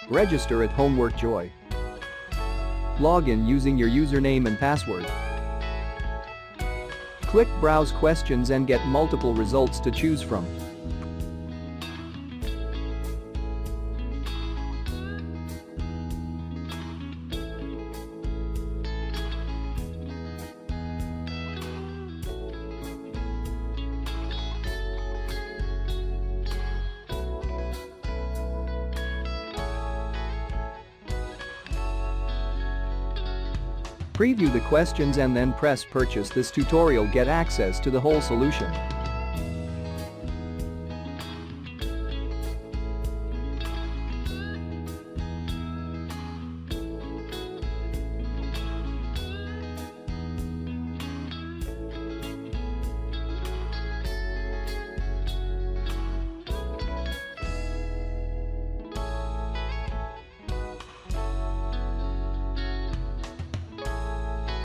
Register at Homework Joy. Log in using your username and password. Click Browse Questions and get multiple results to choose from. Preview the questions and then press Purchase. This tutorial get access to the whole solution.